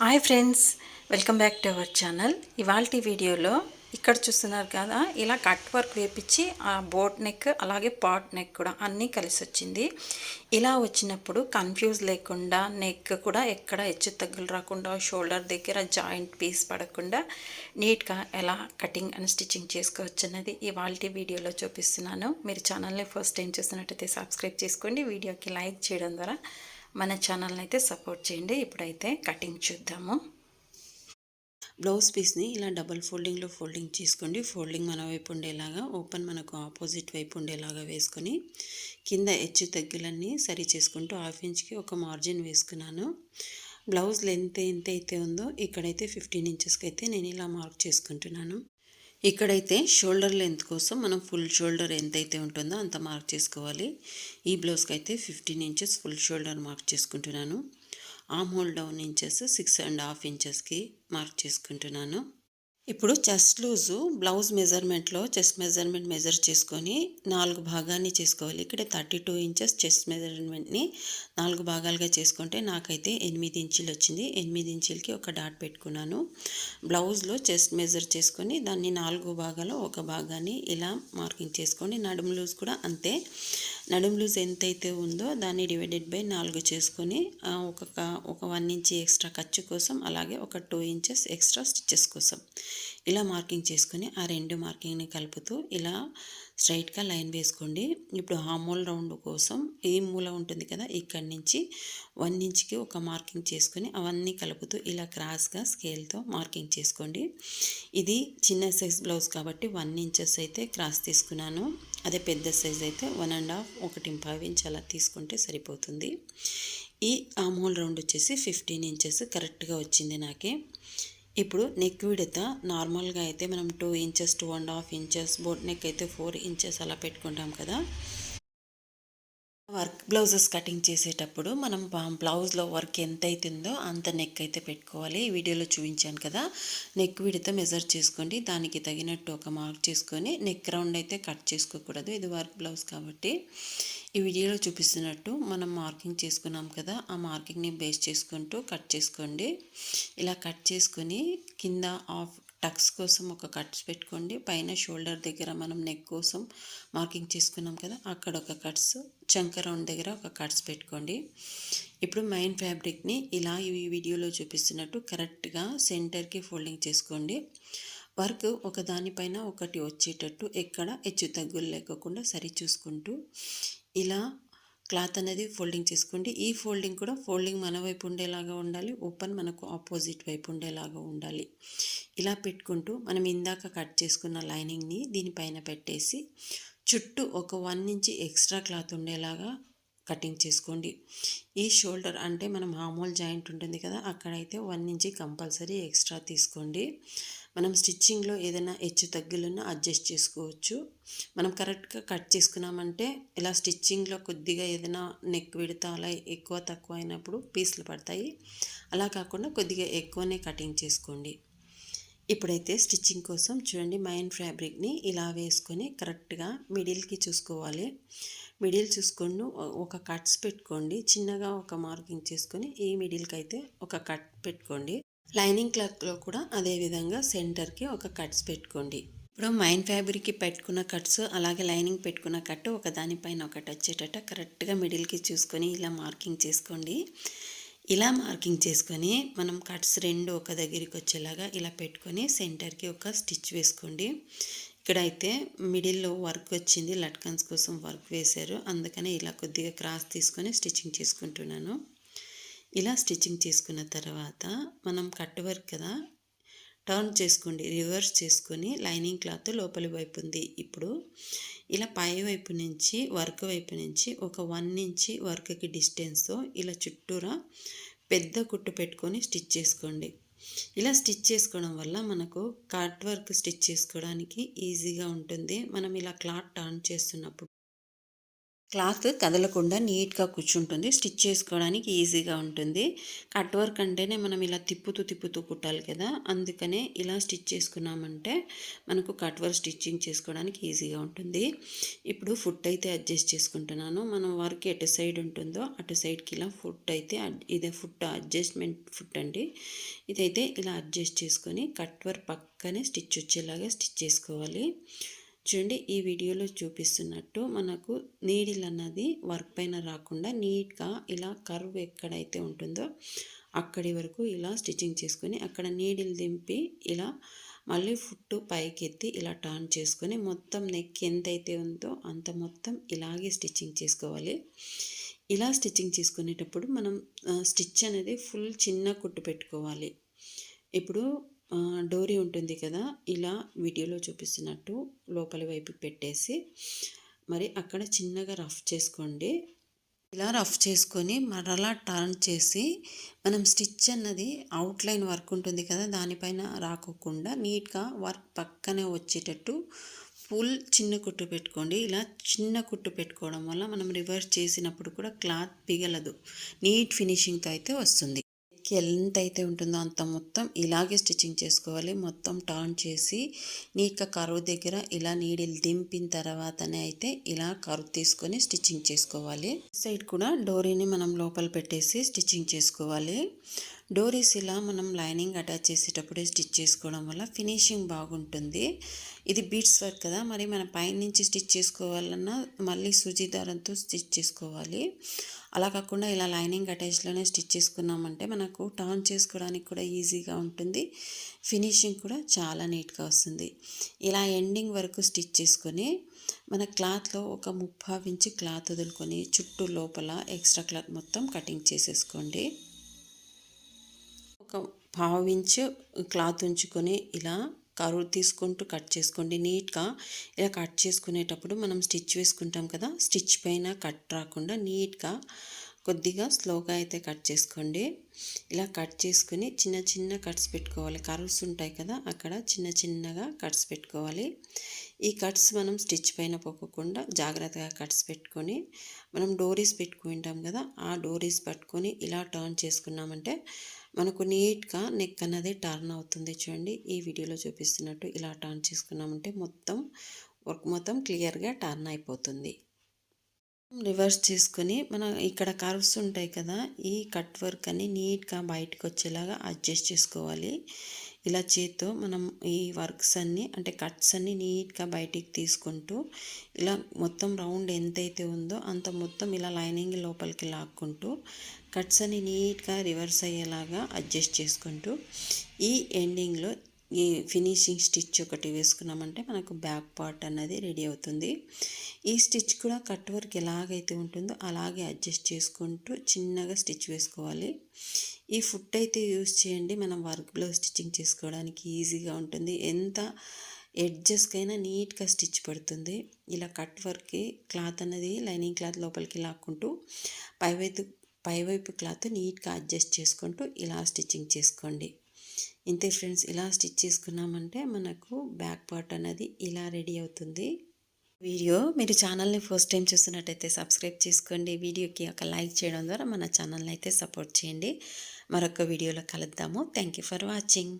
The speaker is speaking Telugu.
Hi friends, welcome back to our channel. ఇవాల్టి వీడియోలో ఇక్కడ చూస్తున్నారు కదా, ఇలా కట్ వర్క్ వేపించి ఆ బోట్ నెక్ అలాగే పాట్ నెక్ కూడా అన్నీ కలిసి వచ్చింది. ఇలా వచ్చినప్పుడు కన్ఫ్యూజ్ లేకుండా నెక్ కూడా ఎక్కడ హెచ్చు తగ్గులు రాకుండా షోల్డర్ దగ్గర జాయింట్ పీస్ పడకుండా నీట్గా ఎలా కటింగ్ అండ్ స్టిచ్చింగ్ చేసుకోవచ్చు అన్నది ఇవాల్టి వీడియోలో చూపిస్తున్నాను. మీరు ఛానల్ని ఫస్ట్ టైం చూస్తున్నట్టయితే సబ్స్క్రైబ్ చేసుకోండి, వీడియోకి లైక్ చేయడం ద్వారా మన ఛానల్ని అయితే సపోర్ట్ చేయండి. ఇప్పుడైతే కటింగ్ చూద్దాము. బ్లౌజ్ పీస్ని ఇలా డబల్ ఫోల్డింగ్లో ఫోల్డింగ్ చేసుకోండి. ఫోల్డింగ్ మన వైపు ఉండేలాగా, ఓపెన్ మనకు ఆపోజిట్ వైపు ఉండేలాగా వేసుకొని కింద హెచ్చు తగ్గులన్నీ సరి చేసుకుంటూ 1/2 ఇంచ్కి ఒక మార్జిన్ వేసుకున్నాను. బ్లౌజ్ లెంత్ ఎంత అయితే ఉందో ఇక్కడైతే 15 ఇంచెస్కి అయితే నేను ఇలా మార్క్ చేసుకుంటున్నాను. ఇక్కడైతే షోల్డర్ లెంత్ కోసం మనం ఫుల్ షోల్డర్ ఎంతైతే ఉంటుందో అంత మార్క్ చేసుకోవాలి. ఈ బ్లౌజ్కి అయితే 15 ఇంచెస్ ఫుల్ షోల్డర్ మార్క్ చేసుకుంటున్నాను. ఆర్మ్ హోల్ డౌన్ ఇంచెస్ 6.5 ఇంచెస్కి మార్క్ చేసుకుంటున్నాను. ఇప్పుడు చెస్ట్ లూజు బ్లౌజ్ మెజర్మెంట్లో చెస్ట్ మెజర్మెంట్ మెజర్ చేసుకొని 4 భాగాన్ని చేసుకోవాలి. ఇక్కడ 32 ఇంచెస్ చెస్ట్ మెజర్మెంట్ని 4 భాగాలుగా చేసుకుంటే నాకైతే 8 ఇంచులు వచ్చింది. 8 ఇంచులకి ఒక డాట్ పెట్టుకున్నాను. బ్లౌజ్లో చెస్ట్ మెజర్ చేసుకొని దాన్ని 4 భాగాలు ఒక భాగాన్ని ఇలా మార్కింగ్ చేసుకోండి. నడుము లూజ్ కూడా అంతే. నడుము లూజ్ ఎంతైతే ఉందో దాన్ని డివైడెడ్ బై 4 చేసుకొని ఒక 1 ఇంచ్ ఎక్స్ట్రా ఖర్చు కోసం, అలాగే ఒక 2 ఇంచెస్ ఎక్స్ట్రా స్టిచ్చెస్ కోసం ఇలా మార్కింగ్ చేసుకొని ఆ 2 మార్కింగ్ని కలుపుతూ ఇలా స్ట్రైట్గా లైన్ వేసుకోండి. ఇప్పుడు హామోల్ రౌండ్ కోసం ఈ మూల ఉంటుంది కదా, ఇక్కడి నుంచి 1 ఇంచ్కి ఒక మార్కింగ్ చేసుకొని అవన్నీ కలుపుతూ ఇలా క్రాస్గా స్కేల్తో మార్కింగ్ చేసుకోండి. ఇది చిన్న సైజ్ బ్లౌజ్ కాబట్టి 1 ఇంచెస్ అయితే క్రాస్ తీసుకున్నాను. అదే పెద్ద సైజ్ అయితే 1.5 1.5 ఇంచ్ అలా తీసుకుంటే సరిపోతుంది. ఈ ఆర్మ్ రౌండ్ వచ్చేసి 15 ఇంచెస్ కరెక్ట్గా వచ్చింది నాకే. ఇప్పుడు నెక్ విడత నార్మల్గా అయితే మనం 2 ఇంచెస్ 2.5 ఇంచెస్, బోట్ నెక్ అయితే 4 ఇంచెస్ అలా పెట్టుకుంటాం కదా. వర్క్ బ్లౌజెస్ కటింగ్ చేసేటప్పుడు మనం బ్లౌజ్లో వర్క్ ఎంత అవుతుందో అంత నెక్ అయితే పెట్టుకోవాలి. ఈ వీడియోలో చూపించాను కదా, నెక్ విడత మెజర్ చేసుకోండి. దానికి తగినట్టు ఒక మార్క్ చేసుకొని నెక్ రౌండ్ అయితే కట్ చేసుకోకూడదు. ఇది వర్క్ బ్లౌజ్ కాబట్టి ఈ వీడియోలో చూపిస్తున్నట్టు మనం మార్కింగ్ చేసుకున్నాం కదా, ఆ మార్కింగ్ని బేస్ చేసుకుంటూ కట్ చేసుకోండి. ఇలా కట్ చేసుకొని కింద టక్స్ కోసం ఒక కట్స్ పెట్టుకోండి. పైన షోల్డర్ దగ్గర మనం నెక్ కోసం మార్కింగ్ చేసుకున్నాం కదా, అక్కడ ఒక కట్స్, చంక రౌండ్ దగ్గర ఒక కట్స్ పెట్టుకోండి. ఇప్పుడు మెయిన్ ఫ్యాబ్రిక్ని ఇలా ఈ వీడియోలో చూపిస్తున్నట్టు కరెక్ట్గా సెంటర్కి ఫోల్డింగ్ చేసుకోండి. వర్క్ ఒక దానిపైన ఒకటి వచ్చేటట్టు ఎక్కడ హెచ్చు తగ్గులు లేకుండా సరి చూసుకుంటూ ఇలా క్లాత్ అనేది ఫోల్డింగ్ చేసుకోండి. ఈ ఫోల్డింగ్ కూడా ఫోల్డింగ్ మన వైపు ఉండేలాగా ఉండాలి, ఓపెన్ మనకు ఆపోజిట్ వైపు ఉండేలాగా ఉండాలి. ఇలా పెట్టుకుంటూ మనం ఇందాక కట్ చేసుకున్న లైనింగ్ని దీనిపైన పెట్టేసి చుట్టూ ఒక 1 ఇంచ్ ఎక్స్ట్రా క్లాత్ ఉండేలాగా కటింగ్ చేసుకోండి. ఈ షోల్డర్ అంటే మనం హామోల్ జాయింట్ ఉంటుంది కదా, అక్కడైతే 1 ఇంచ్ కంపల్సరీ ఎక్స్ట్రా తీసుకోండి. మనం స్టిచ్చింగ్లో ఏదైనా హెచ్చు తగ్గులున్నా అడ్జస్ట్ చేసుకోవచ్చు. మనం కరెక్ట్గా కట్ చేసుకున్నామంటే ఇలా స్టిచ్చింగ్లో కొద్దిగా ఏదైనా నెక్ విడత అలా ఎక్కువ తక్కువ అయినప్పుడు పీసులు పడతాయి. అలా కాకుండా కొద్దిగా ఎక్కువనే కటింగ్ చేసుకోండి. ఇప్పుడైతే స్టిచ్చింగ్ కోసం చూడండి, మెయిన్ ఫ్యాబ్రిక్ని ఇలా వేసుకొని కరెక్ట్గా మిడిల్కి చూసుకోవాలి. మిడిల్ చూసుకొని ఒక కట్స్ పెట్టుకోండి. చిన్నగా ఒక మార్కింగ్ చేసుకొని ఈ మిడిల్కి అయితే ఒక కట్ పెట్టుకోండి. లైనింగ్ క్లాత్లో కూడా అదేవిధంగా సెంటర్కి ఒక కట్స్ పెట్టుకోండి. ఇప్పుడు మెయిన్ ఫ్యాబ్రిక్కి పెట్టుకున్న కట్స్ అలాగే లైనింగ్ పెట్టుకున్న కట్ ఒక దానిపైన ఒకటి వచ్చేటట్టు కరెక్ట్గా మిడిల్కి చూసుకొని ఇలా మార్కింగ్ చేసుకోండి. ఇలా మార్కింగ్ చేసుకొని మనం కట్స్ 2 ఒక దగ్గరికి వచ్చేలాగా ఇలా పెట్టుకొని సెంటర్కి ఒక స్టిచ్ వేసుకోండి. ఇక్కడైతే మిడిల్లో వర్క్ వచ్చింది, లట్కన్స్ కోసం వర్క్ వేశారు, అందుకని ఇలా కొద్దిగా క్రాస్ తీసుకొని స్టిచ్చింగ్ చేసుకుంటున్నాను. ఇలా స్టిచ్చింగ్ చేసుకున్న తర్వాత మనం కట్ వర్క్ కదా, టర్న్ చేసుకోండి, రివర్స్ చేసుకొని లైనింగ్ క్లాత్ లోపలి వైపు ఉంది. ఇప్పుడు ఇలా పై వైపు నుంచి వర్క్ వైపు నుంచి ఒక 1 ఇంచ్ వర్క్కి డిస్టెన్స్తో ఇలా చుట్టూరా పెద్ద కుట్టు పెట్టుకొని స్టిచ్ చేసుకోండి. ఇలా స్టిచ్ చేసుకోవడం వల్ల మనకు కట్ వర్క్ స్టిచ్ చేసుకోవడానికి ఈజీగా ఉంటుంది. మనం ఇలా క్లాత్ టర్న్ చేస్తున్నప్పుడు క్లాత్ కదలకుండా నీట్‌గా కూర్చుంటుంది. స్టిచ్ చేసుకోవడానికి ఈజీగా ఉంటుంది. కట్ వర్క్ అంటేనే మనం ఇలా తిప్పుతూ, తిప్పుతూ కుట్టాలి కదా! అందుకనే ఇలా స్టిచ్ చేసుకున్నామంటే మనకు కట్ వర్క్ స్టిచ్చింగ్ చేసుకోవడానికి ఈజీగా ఉంటుంది. ఇప్పుడు ఫుట్ అయితే అడ్జస్ట్ చేసుకుంటున్నాను. మనం వర్క్ ఎటు సైడ్ ఉంటుందో అటు సైడ్‌కి ఇలా ఫుట్ అయితే ఇదే ఫుట్ అడ్జస్ట్‌మెంట్ ఫుట్ అండి. ఇదైతే ఇలా అడ్జస్ట్ చేసుకొని కట్ వర్క్ పక్కనే స్టిచ్ వచ్చేలాగా స్టిచ్ చేసుకోవాలి. చూడండి ఈ వీడియోలో చూపిస్తున్నట్టు మనకు నీడిల్ అన్నది వర్క్ పైన రాకుండా నీట్గా ఇలా కర్వ్ ఎక్కడైతే ఉంటుందో అక్కడి వరకు ఇలా స్టిచ్చింగ్ చేసుకొని అక్కడ నీడిల్ దింపి ఇలా మళ్ళీ ఫుట్ పైకెత్తి ఇలా టర్న్ చేసుకొని మొత్తం నెక్ ఎంతైతే ఉందో అంత మొత్తం ఇలాగే స్టిచ్చింగ్ చేసుకోవాలి. ఇలా స్టిచ్చింగ్ చేసుకునేటప్పుడు మనం స్టిచ్ అనేది ఫుల్ చిన్న కుట్టు పెట్టుకోవాలి. ఇప్పుడు డోరీ ఉంటుంది కదా! ఇలా వీడియోలో చూపిస్తున్నట్టు లోపలి వైపు పెట్టేసి మరి అక్కడ చిన్నగా రఫ్ చేసుకోండి. ఇలా రఫ్ చేసుకొని మరలా టర్న్ చేసి మనం స్టిచ్ అన్నది అవుట్లైన్ వర్క్ ఉంటుంది కదా! దానిపైన రాకోకుండా నీట్‌గా వర్క్ పక్కనే వచ్చేటట్టు ఫుల్ చిన్న కుట్టు పెట్టుకోండి. ఇలా చిన్న కుట్టు పెట్టుకోవడం వల్ల మనం రివర్స్ చేసినప్పుడు కూడా క్లాత్ పిగలదు. నీట్ ఫినిషింగ్‌తో అయితే వస్తుంది. ఎంత అయితే ఉంటుందో అంత మొత్తం ఇలాగే స్టిచ్చింగ్ చేసుకోవాలి. మొత్తం టర్న్ చేసి నీట్‌గా కర్వ్ దగ్గర ఇలా నీడిల్ దింపిన తర్వాతనే అయితే ఇలా కర్వ్ తీసుకొని స్టిచ్చింగ్ చేసుకోవాలి. సైడ్ కూడా డోరీని మనం లోపల పెట్టేసి స్టిచ్చింగ్ చేసుకోవాలి. డోరీస్ ఇలా మనం లైనింగ్ అటాచ్ చేసేటప్పుడే స్టిచ్ చేసుకోవడం వల్ల ఫినిషింగ్ బాగుంటుంది. ఇది బీడ్స్ వర్క్ కదా! మరి మనం పైనుంచి స్టిచ్ చేసుకోవాలన్నా మళ్ళీ సూజీ దారంతో స్టిచ్ చేసుకోవాలి. అలా కాకుండా ఇలా లైనింగ్ అటాచ్లోనే స్టిచ్ చేసుకున్నామంటే మనకు టర్న్ చేసుకోవడానికి కూడా ఈజీగా ఉంటుంది. ఫినిషింగ్ కూడా చాలా నీట్‌గా వస్తుంది. ఇలా ఎండింగ్ వరకు స్టిచ్ చేసుకొని మన క్లాత్‌లో ఒక 3/4 ఇంచు క్లాత్ వదులుకొని చుట్టూ లోపల ఎక్స్ట్రా క్లాత్ మొత్తం కటింగ్ చేసేసుకోండి. ఒక 1/2 ఇంచు క్లాత్ ఉంచుకొని ఇలా కర్వ్ తీసుకుంటూ కట్ చేసుకోండి. నీట్‌గా ఇలా కట్ చేసుకునేటప్పుడు మనం స్టిచ్ వేసుకుంటాం కదా! స్టిచ్ పైన కట్ రాకుండా నీట్‌గా కొద్దిగా స్లోగా అయితే కట్ చేసుకోండి. ఇలా కట్ చేసుకుని చిన్న చిన్న కట్స్ పెట్టుకోవాలి. కర్వ్స్ ఉంటాయి కదా! అక్కడ చిన్న చిన్నగా కట్స్ పెట్టుకోవాలి. ఈ కట్స్ మనం స్టిచ్ పైన పోకోకుండా జాగ్రత్తగా కట్స్ పెట్టుకొని మనం డోరీస్ పెట్టుకుంటాం కదా! ఆ డోరీస్ పట్టుకొని ఇలా టర్న్ చేసుకున్నామంటే మనకు నీట్‌గా నెక్ అన్నది టర్న్ అవుతుంది. చూడండి ఈ వీడియోలో చూపిస్తున్నట్టు ఇలా టర్న్ చేసుకున్నామంటే మొత్తం వర్క్ మొత్తం క్లియర్‌గా టర్న్ అయిపోతుంది. రివర్స్ చేసుకొని మనం ఇక్కడ కర్వ్స్ ఉంటాయి కదా! ఈ కట్ వర్క్ అని నీట్‌గా బయటకు వచ్చేలాగా అడ్జస్ట్ చేసుకోవాలి. ఇలా చేత్తో మనం ఈ వర్క్స్ అన్నీ అంటే కట్స్ అన్నీ నీట్‌గా బయటికి తీసుకుంటూ ఇలా మొత్తం రౌండ్ ఎంతైతే ఉందో అంత మొత్తం ఇలా లైనింగ్ లోపలికి లాక్కుంటూ కట్స్ అన్ని నీట్‌గా రివర్స్ అయ్యేలాగా అడ్జస్ట్ చేసుకుంటూ ఈ ఎండింగ్‌లో ఈ ఫినిషింగ్ స్టిచ్ ఒకటి వేసుకున్నామంటే మనకు బ్యాక్ పార్ట్ అన్నది రెడీ అవుతుంది. ఈ స్టిచ్ కూడా కట్ వర్క్ ఎలాగైతే ఉంటుందో అలాగే అడ్జస్ట్ చేసుకుంటూ చిన్నగా స్టిచ్ వేసుకోవాలి. ఈ ఫుట్ అయితే యూస్ చేయండి. మనం వర్క్ బ్లౌజ్ స్టిచ్చింగ్ చేసుకోవడానికి ఈజీగా ఉంటుంది. ఎంత ఎడ్జెస్కైనా నీట్‌గా స్టిచ్ పడుతుంది. ఇలా కట్ వర్క్‌కి క్లాత్ అన్నది లైనింగ్ క్లాత్ లోపలికి లాక్కుంటూ పైవైపు పైవైపు క్లాత్ నీట్‌గా అడ్జస్ట్ చేసుకుంటూ ఇలా స్టిచ్చింగ్ చేసుకోండి. ఇంతే ఫ్రెండ్స్, ఇలా స్టిచ్ చేసుకున్నామంటే మనకు బ్యాక్ పార్ట్ అనేది ఇలా రెడీ అవుతుంది. వీడియో మీరు ఛానల్ని ఫస్ట్ టైం చూస్తున్నట్టయితే సబ్స్క్రైబ్ చేసుకోండి. వీడియోకి ఒక లైక్ చేయడం ద్వారా మన ఛానల్ని అయితే సపోర్ట్ చేయండి. మరొక వీడియోలో కలుద్దాము. Thank you for watching.